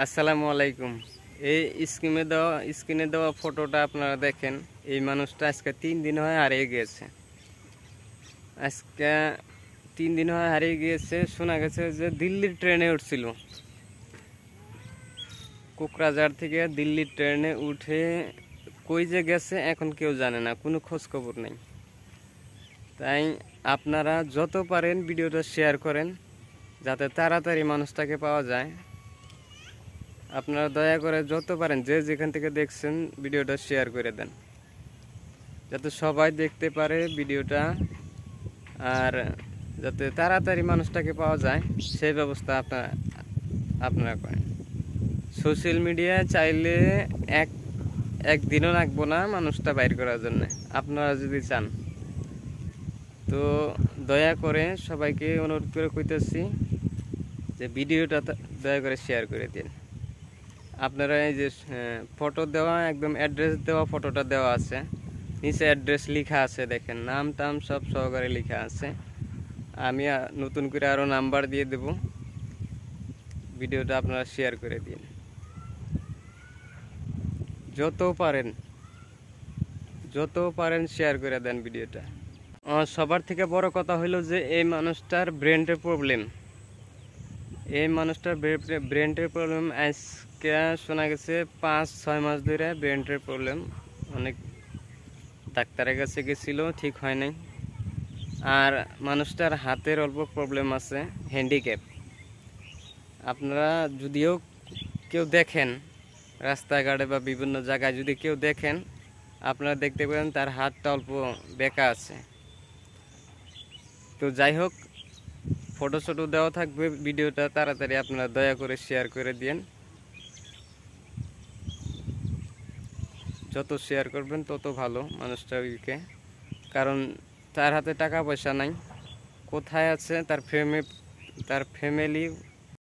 আসসালামু আলাইকুম। এই স্ক্রিনে দেওয়া ফটোটা আপনারা দেখেন। এই মানুষটা আজকে 3 দিন হয় হারিয়ে গিয়েছে। আজকে 3 দিন হয় হারিয়ে গিয়েছে। শোনা গেছে যে দিল্লির ট্রেনে উঠছিল, কোকরাঝাড় থেকে দিল্লির ট্রেনে উঠে কই যে গেছে এখন কেউ জানে না, কোনো খোঁজ খবর নেই। তাই আপনারা যত পারেন ভিডিওটা শেয়ার করেন যাতে তাড়াতাড়ি মানুষটাকে পাওয়া যায়। আপনারা দয়া করে যত পারেন যে যেখান থেকে দেখছেন ভিডিওটা শেয়ার করে দেন যাতে সবাই দেখতে পারে ভিডিওটা, আর যাতে তাড়াতাড়ি মানুষটাকে পাওয়া যায় সেই ব্যবস্থা আপনারা করেন। সোশ্যাল মিডিয়ায় চাইলে একদিনও লাগবো না মানুষটা বাইর করার জন্য। আপনারা যদি চান তো দয়া করে সবাইকে অনুরোধ করে কইতেছি যে ভিডিওটা দয়া করে শেয়ার করে দিন। আপনারা এই যে ফটো দেওয়া, একদম অ্যাড্রেস দেওয়া ফটোটা দেওয়া আছে, নিচে অ্যাড্রেস লেখা আছে, দেখেন নাম টাম সব সহকারে লেখা আছে। আমি নতুন করে আরও নাম্বার দিয়ে দেব। ভিডিওটা আপনারা শেয়ার করে দিন যত পারেন শেয়ার করে দেন ভিডিওটা। সবার থেকে বড় কথা হলো যে এই মানুষটার ব্রেনের প্রবলেম। আজকে শোনা গেছে 5-6 মাস ধরে ব্রেনের প্রবলেম। অনেক ডাক্তারের কাছে গেছিল, ঠিক হয় নাই। আর মানুষটার হাতের অল্প প্রবলেম আছে, হ্যান্ডিক্যাপ। আপনারা যদিও কেউ দেখেন রাস্তাঘাটে বা বিভিন্ন জায়গায়, যদি কেউ দেখেন আপনারা দেখতে পাবেন তার হাতটা অল্প বেঁকা আছে। তো যাই হোক, ফটো দেওয়া থাকবে, ভিডিওটা তাড়াতাড়ি আপনারা দয়া করে শেয়ার করে দিন। যত শেয়ার করবেন তত ভালো মানুষটাকে, কারণ তার হাতে টাকা পয়সা নাই। কোথায় আছে তার ফ্যামিলি